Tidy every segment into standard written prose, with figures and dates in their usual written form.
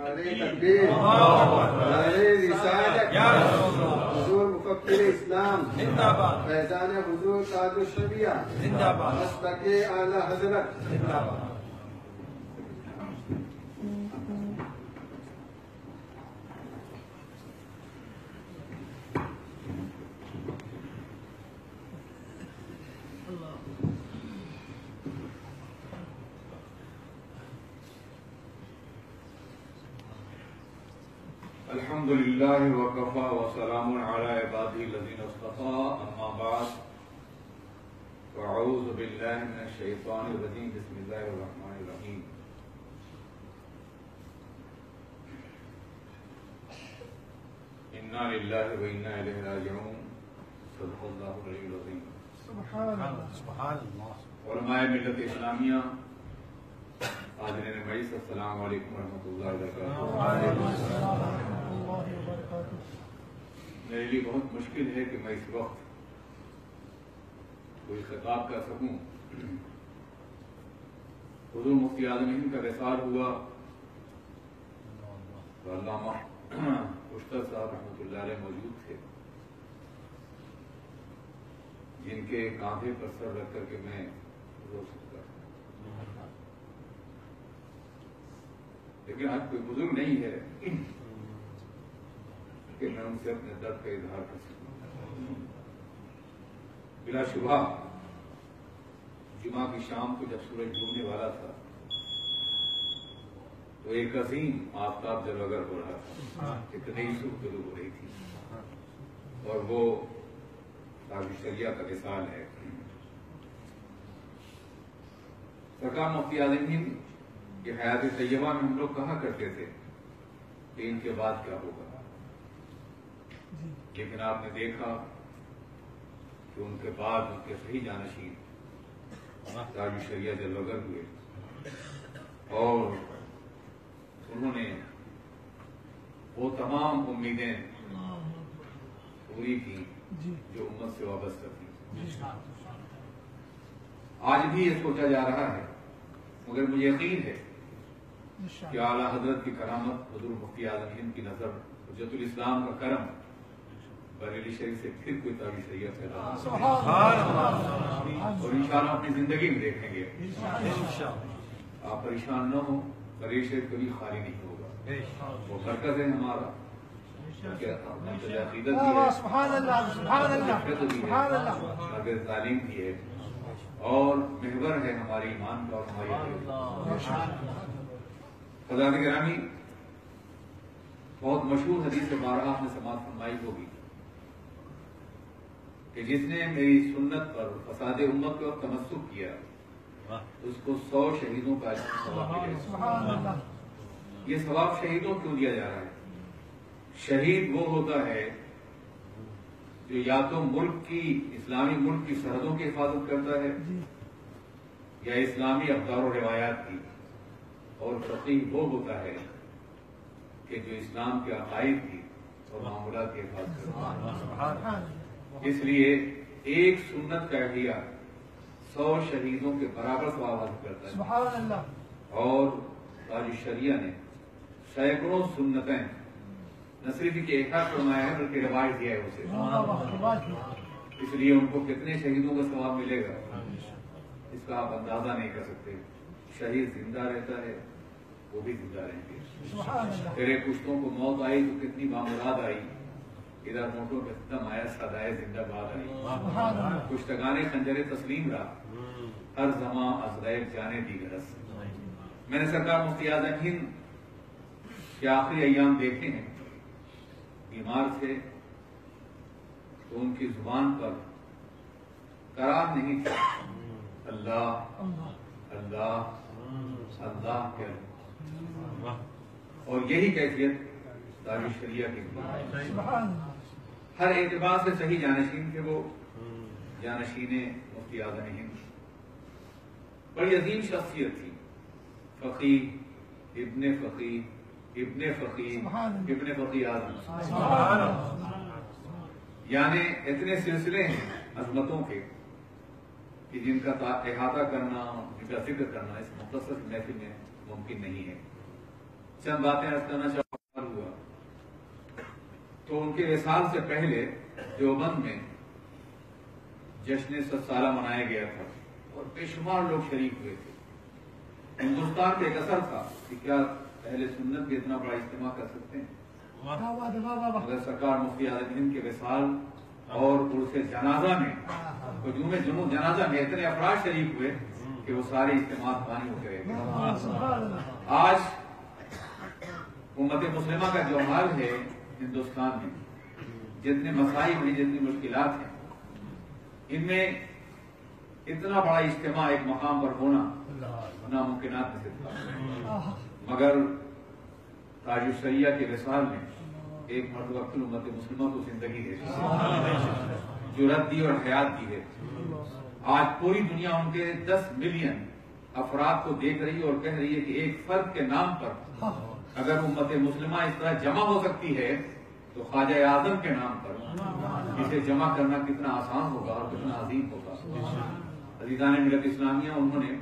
نعرے تکبیر، نعرے رسالت، حضور مفکر اسلام، فیضان حضور تاج الشریعہ، مسلک اعلی حضرت۔ الحمد للہ وکفی وسلام علی عبادہ الذین اصطفی، اما بعد فاعوذ باللہ من الشیطان الرجیم، بسم اللہ الرحمن الرحیم۔ انا للہ وانا الیہ راجعون، صدق اللہ العلی العظیم۔ سبحان اللہ۔ علماء ملت اسلامیہ، حاضرین مجلس، السلام علیکم ورحمۃ اللہ وبرکاتہ۔ میرے لیے بہت مشکل ہے کہ میں اس وقت کوئی خطاب کر سکوں۔ حضور مفتی اعظم ہند کا وصال ہوا تو علامہ اشتر صاحب رحمۃ اللہ علیہ موجود تھے، جن کے کاندھے پر سر رکھ کر کے میں رو سکتا تھا، لیکن آج کوئی بزرگ نہیں ہے کہ میں ان سے اپنے درد کا اظہار کر سکوں۔ بلا شبہ جمعہ کی شام کو جب سورج ڈوبنے والا تھا تو ایک عظیم آفتاب جلوگر ہو رہا تھا، ایک نئی صبح طلوع ہو رہی تھی، اور وہ تاج الشریعہ کا وصال ہے۔ سرکار مفتی اعظم ہند کی حیات طیبہ میں ہم لوگ کہا کرتے تھے کہ ان کے بعد کیا ہوگا، لیکن آپ نے دیکھا کہ ان کے بعد ان کے صحیح جانشین تاج الشریعہ جلوگر ہوئے، اور انہوں نے وہ تمام امیدیں پوری کی جو امت سے وابستہ تھی۔ آج بھی یہ سوچا جا رہا ہے، مگر مجھے یقین ہے کہ اعلیٰ حضرت کی کرامت، حضور مفتی اعظم ہند کی نظر، حجت الاسلام کا کرم، بریلی شریف سے پھر کوئی تاج الشریعہ پیدا ہوگا، اور انشاءاللہ اپنی زندگی میں دیکھیں گے۔ آپ پریشان نہ ہوں، بریلی شریف کبھی خالی نہیں ہوگا، وہ مرکز ہے ہمارا، عقیدت بھی ہے، مرکز تعلیم بھی ہے، اور محور ہے ہماری ایمان کا اور ہماری عقیدت۔ حضرات گرامی، بہت مشہور حدیث بارہا آپ نے سماعت فرمائی ہوگی کہ جس نے میری سنت پر فساد امت پر تمسک کیا اس کو 100 شہیدوں کا ثواب ملے گا۔ یہ ثواب شہیدوں کیوں دیا جا رہا ہے؟ شہید وہ ہوتا ہے جو یا تو ملک کی، اسلامی ملک کی سرحدوں کی حفاظت کرتا ہے، یا اسلامی افکار و روایات کی، اور فقیہ وہ ہوتا ہے کہ جو اسلام کے عقائد کی اور معمولات کی حفاظت کرتا ہے۔ اس لیے ایک سنت کا احیاء 100 شہیدوں کے برابر ثواب حاصل کرتا ہے، اور تاج الشریعہ نے سینکڑوں سنتیں نہ صرف کہ احاطہ فرمایا ہے بلکہ روایت دیا ہے اسے، اس لیے ان کو کتنے شہیدوں کا ثواب ملے گا اس کا آپ اندازہ نہیں کر سکتے۔ شہید زندہ رہتا ہے، وہ بھی زندہ رہیں گے۔ تیرے کشتوں کو موت آئی تو کتنی بامراد آئی، ادھر موٹوں کا ختم آیا، سدائے زندہ باد آئی، کشتگانے خنجر تسلیم رہا، ہر زماں از غیب جانے دی گرس۔ میں نے سرکار مفتی اعظم ہند کے آخری ایام دیکھے ہیں، بیمار تھے تو ان کی زبان پر قرار نہیں تھا، اللہ اللہ اللہ کیا، اور یہی کیفیت تاج الشریعہ کی ہر اعتبار سے صحیح جانشین تھے، وہ جانشین مفتی اعظم ہند، بڑی عظیم شخصیت تھی، فقیہ، ابن فقیہ، ابن فقیہ، ابن فقیہ اعظم، یعنی اتنے سلسلے ہیں عظمتوں کے کہ جن کا احاطہ کرنا، جن کا ذکر کرنا اس مختصر محفل میں ممکن نہیں ہے۔ چند باتیں عرض کرنا چاہتا ہوا تو ان کے وصال سے پہلے دیوبند میں جشن 100 سالہ منایا گیا تھا اور بے شمار لوگ شریک ہوئے تھے۔ ہندوستان کا ایک اثر تھا کہ کیا اہل سنت بھی اتنا بڑا اجتماع کر سکتے ہیں، مگر سرکار مفتی اعظم ہند کے وصال اور عرس جنازہ میں ہجوم جنوب جنازہ میں اتنے افراد شریک ہوئے کہ وہ سارے اجتماع پانی ہو گئے۔ آج امت مسلمہ کا جو حال ہے ہندوستان میں، جتنے مسائل ہیں، جتنی مشکلات ہیں، ان میں اتنا بڑا اجتماع ایک مقام پر ہونا ناممکنات میں سے تھا، مگر تاج الشریعہ کے وصال میں ایک مرتبہ پھر امت مسلمہ کو زندگی دے دی، جرأت دی اور حیات دی ہے۔ آج پوری دنیا ان کے 10 ملین افراد کو دیکھ رہی ہے اور کہہ رہی ہے کہ ایک فرد کے نام پر اگر امت مسلمہ اس طرح جمع ہو سکتی ہے تو خواجہ اعظم کے نام پر اسے جمع کرنا کتنا آسان ہوگا اور کتنا عظیم ہوگا۔ عزیزان ملت اسلامیہ، انہوں نے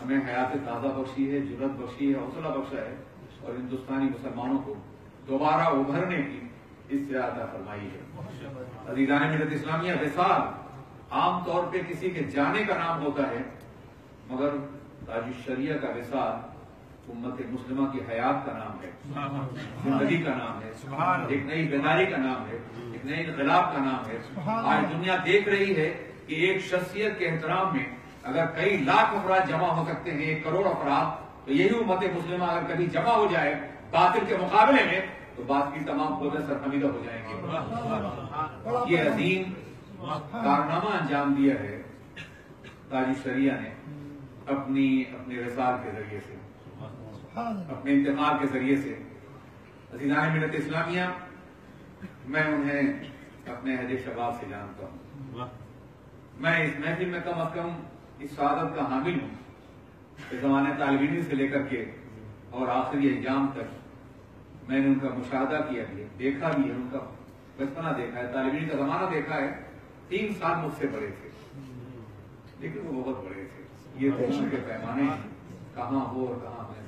ہمیں حیات تازہ بخشی ہے، جرأت بخشی ہے، حوصلہ بخشا ہے اور ہندوستانی مسلمانوں کو دوبارہ ابھرنے کی استطاعت عطا فرمائی ہے۔ عزیزان ملت اسلامیہ، وصال عام طور پہ کسی کے جانے کا نام ہوتا ہے، مگر تاج الشریعہ کا وصال امت مسلمہ کی حیات کا نام ہے، زندگی کا نام ہے، ایک نئی بیداری کا نام ہے، ایک نئے انقلاب کا نام ہے۔ آج دنیا دیکھ رہی ہے کہ ایک شخصیت کے احترام میں اگر کئی لاکھ افراد جمع ہو سکتے ہیں، 1 کروڑ افراد، تو یہی امت مسلمہ اگر کبھی جمع ہو جائے باطل کے مقابلے میں تو بات کی تمام قوتیں سرخمیدہ ہو جائیں گے۔ یہ عظیم کارنامہ انجام دیا ہے تاج الشریعہ نے اپنے وصال کے ذریعے سے، اپنے انتقال کے ذریعے سے۔ عزیزان ملت اسلامیہ، میں انہیں اپنے عہد شباب سے جانتا ہوں، میں اس محفل میں کم از کم اس سعادت کا حامل ہوں کہ زمانے طالب علم سے لے کر کے اور آخری انجام تک میں نے ان کا مشاہدہ کیا بھی ہے، دیکھا بھی ہے، ان کا بچپنا دیکھا ہے، طالب علم کا زمانہ دیکھا ہے۔ 3 سال مجھ سے بڑے تھے لیکن وہ بہت بڑے تھے، یہ دیکھنے کے پیمانے کہاں ہو اور کہاں میں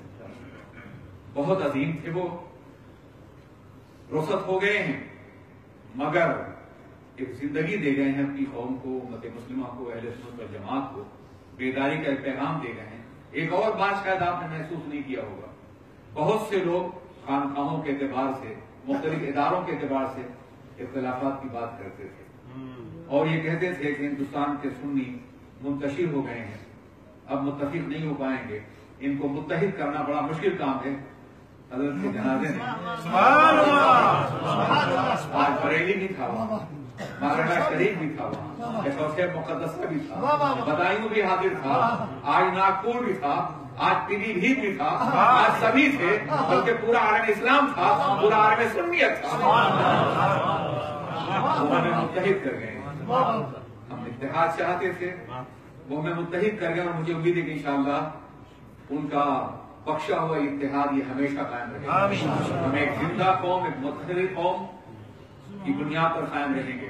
بہت عظیم تھے۔ وہ رخصت ہو گئے ہیں مگر ایک زندگی دے گئے ہیں اپنی قوم کو، امت مسلمہ کو، اہل سنت والجماعت کو، بیداری کا ایک پیغام دے گئے ہیں۔ ایک اور بات شاید آپ نے محسوس نہیں کیا ہوگا، بہت سے لوگ خانقاہوں کے اعتبار سے، مختلف اداروں کے اعتبار سے اختلافات کی بات کرتے تھے اور یہ کہتے تھے کہ ہندوستان کے سنی منتشر ہو گئے ہیں، اب متفق نہیں ہو پائیں گے، ان کو متحد کرنا بڑا مشکل کام ہے۔ حضرت کے جنازے میں آج بریلی بھی تھا وہاں، مارگا شریف بھی تھا وہاں، شیخ مقدسہ بھی تھا، بدایوں بھی حاضر تھا، آج ناگپور بھی تھا، آج پیلی بھیت بھی تھا، آج سبھی تھے، بلکہ پورا عالم اسلام تھا، پورا عالم سنیت تھا، وہ ہمیں متحد کر گئے۔ ہم اتحاد چاہتے تھے، وہ ہمیں متحد کر گئے اور مجھے امید ہے کہ انشاءاللہ ان کا بخشا ہوا اتحاد یہ ہمیشہ قائم رہے گا۔ ہم ایک زندہ قوم، ایک متحد قوم کی بنیاد پر قائم رہیں گے۔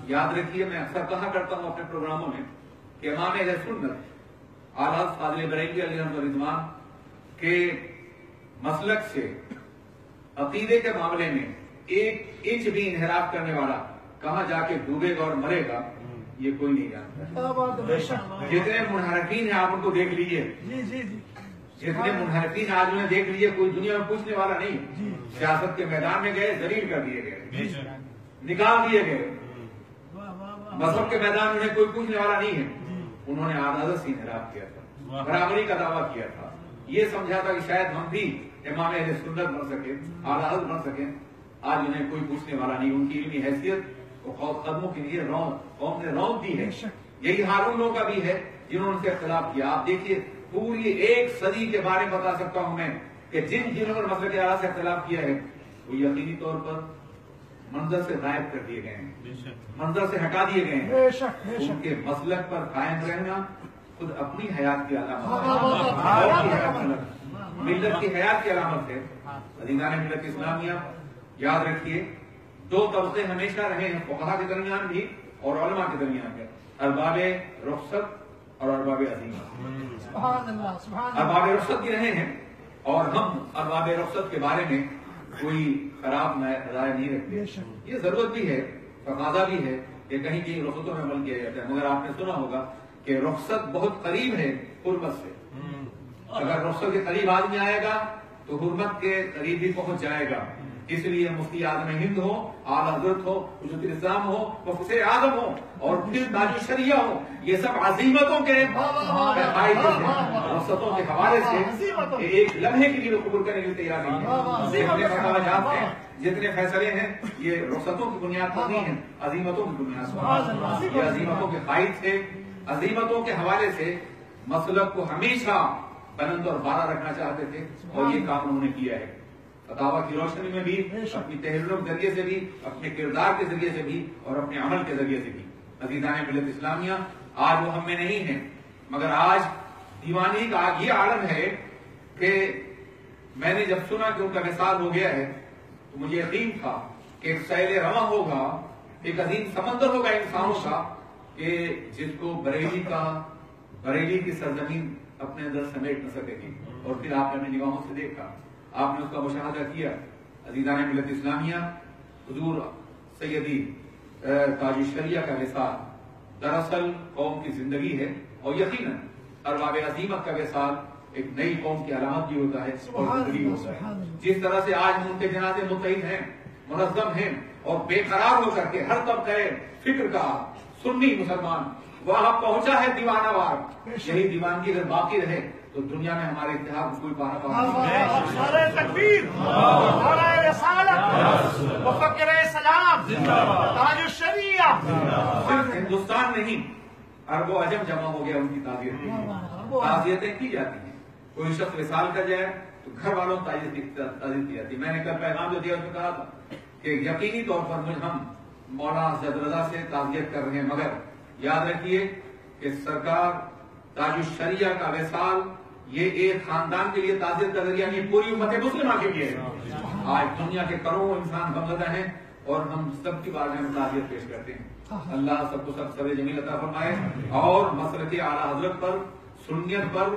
یاد رکھیے، میں اکثر کہا کرتا ہوں اپنے پروگراموں میں کہ امام اہل سنت اعلیٰ فاضل بریلوی علیہ رضوان کے مسلک سے عقیدے کے معاملے میں 1 انچ بھی انحراف کرنے والا کہاں جا کے ڈوبے گا اور مرے گا یہ کوئی نہیں جانتا۔ جتنے منحرفین ہیں آپ ان کو دیکھ لیجیے، جتنے منحرفین آج انہیں دیکھ لیجیے، کوئی دنیا میں پوچھنے والا نہیں، سیاست کے میدان میں گئے ذلیل کر دیے گئے، نکال دیے گئے، مذہب کے میدان میں کوئی پوچھنے والا نہیں ہے۔ انہوں نے عدالت سے انحراف کیا تھا، برابری کا دعویٰ کیا تھا، یہ سمجھا تھا کہ شاید ہم بھی امام اہل سنت بن سکیں، عدالت بن سکیں۔ آج انہیں کوئی پوچھنے والا نہیں، ان کی علمی حیثیت وہ قدموں کے لیے قوم نے رونق دی ہے۔ یہی حال ان لوگوں کا بھی ہے جنہوں نے ان سے اختلاف کیا۔ آپ دیکھیے، پوری 1 صدی کے بارے میں بتا سکتا ہوں میں کہ جنہوں نے مسلک اعلیٰ سے اختلاف کیا ہے وہ یقینی طور پر منظر سے غائب کر دیے گئے ہیں، منظر سے ہٹا دیے گئے ہیں۔ ان کے مسلک پر قائم رہنا خود اپنی حیات کی علامت ہے، ملت کی حیات کی علامت ہے۔ عزیزان ملت اسلامیہ، یاد رکھیے 2 طبقے ہمیشہ رہے ہیں، فقہا کے درمیان بھی اور علماء کے درمیان بھی، ارباب رخصت اور ارباب عزیمت۔ ارباب رخصت بھی رہے ہیں اور ہم ارباب رخصت کے بارے میں کوئی خراب رائے نہیں رکھتے. یہ ضرورت بھی ہے، تقاضا بھی ہے کہ کہیں کہیں رخصتوں میں عمل کیا جاتا ہے، مگر آپ نے سنا ہوگا کہ رخصت بہت قریب ہے حرمت سے. اگر رخصت کے قریب آدمی آئے گا تو حرمت کے قریب بھی پہنچ جائے گا. اس لیے مفتی اعظم ہند ہو، اعلیٰ حضرت ہو، حجت الاسلام ہو، مفتی اعظم ہو، اور پھر تاج الشریعہ ہو، یہ سب عظیمتوں کے قائد ہیں. رخصتوں کے حوالے سے ایک لمحے کے لیے قبول کرنے کے لیے تیار نہیں ہے. جتنے فتویٰ ہیں، جتنے فیصلے ہیں، یہ رخصتوں کی بنیاد پر نہیں ہیں، عظیمتوں کی بنیاد پر. یہ عظیمتوں کے قائد تھے. عظیمتوں کے حوالے سے مسلک کو ہمیشہ بلند اور بالا رکھنا چاہتے تھے، اور یہ کام انہوں نے کیا ہے. فتاویٰ کی روشنی میں بھی، اپنی تحریروں کے ذریعے سے بھی، اپنے کردار کے ذریعے سے بھی، اور اپنے عمل کے ذریعے سے بھی. عزیزان ملت اسلامیہ، آج وہ ہم میں نہیں ہیں، مگر آج دیوانی کا یہ عالم ہے کہ میں نے جب سنا کہ ان کا وصال ہو گیا ہے تو مجھے یقین تھا کہ ایک سیل رواں ہوگا، ایک عظیم سمندر ہوگا انسانوں کا، کہ جس کو بریلی کی سرزمین اپنے اندر سمیٹ نہ سکے گی. اور پھر آپ نے اپنی نگاہوں سے دیکھا، آپ نے اس کا مشاہدہ کیا. عزیزان ملت اسلامیہ، حضور سیدی تاج الشریعہ کا وصال دراصل قوم کی زندگی ہے، اور یقیناً ارباب عظیمت کا وصال ایک نئی قوم کی علامت بھی ہوتا ہے اور زندگی ہوتا ہے. جس طرح سے آج ان کے جنازے متحد ہیں، منظم ہیں، اور بے قرار ہو کر کے ہر طبقہ فکر کا سنی مسلمان وہاں پہنچا ہے دیوانہ وار. یہی دیوانگی اگر باقی رہے تو دنیا میں ہمارے اتحاد کو کوئی پانا نہیں. نعرہ تکبیر، نعرہ رسالت، مفکر اسلام، تاج الشریعہ. صرف ہندوستان نہیں، عرب و عجم جمع ہو گیا ان کی تعزیتیں کی جاتی ہیں. کوئی شخص وصال کر جائے تو گھر والوں کو تعزیت دی جاتی. میں نے کل پیغام جو دیا اس میں کہا تھا کہ یقینی طور پر ہم مولانا حضرت رضا سے تعزیت کر رہے ہیں، مگر یاد رکھیے کہ سرکار تاج الشریعہ کا وصال یہ ایک خاندان کے لیے تعزیت کا ذریعہ نہیں، پوری امت مسلمہ کے لیے ہے. آج دنیا کے کروڑوں انسان غمزدہ ہیں اور ہم سب کی بارے میں تعزیت پیش کرتے ہیں. اللہ سب کو سب صبر جمیل عطا فرمائے، اور مسلک اعلیٰ حضرت پر، سنیت پر،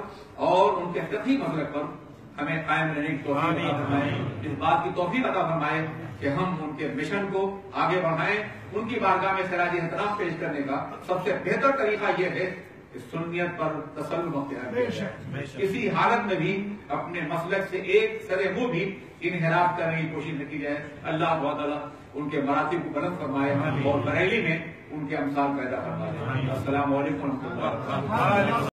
اور ان کے فقہی مسلک پر ہمیں قائم رہنے کی توفیق عطا فرمائے. اس بات کی توفیق عطا فرمائے کہ ہم ان کے مشن کو آگے بڑھائیں. ان کی بارگاہ میں خراج احترام پیش کرنے کا سب سے بہتر طریقہ یہ ہے کہ سنیت پر تسلم اختیار کیا جائے. کسی حالت میں بھی اپنے مسلک سے ایک سر منہ بھی انحراف کرنے کی کوشش نہ کی جائے. اللہ بہت تعالیٰ ان کے مراتب کو بلند فرمائے اور بریلی میں ان کے امثال پیدا فرمائے. السلام علیکم و رحمۃ اللہ.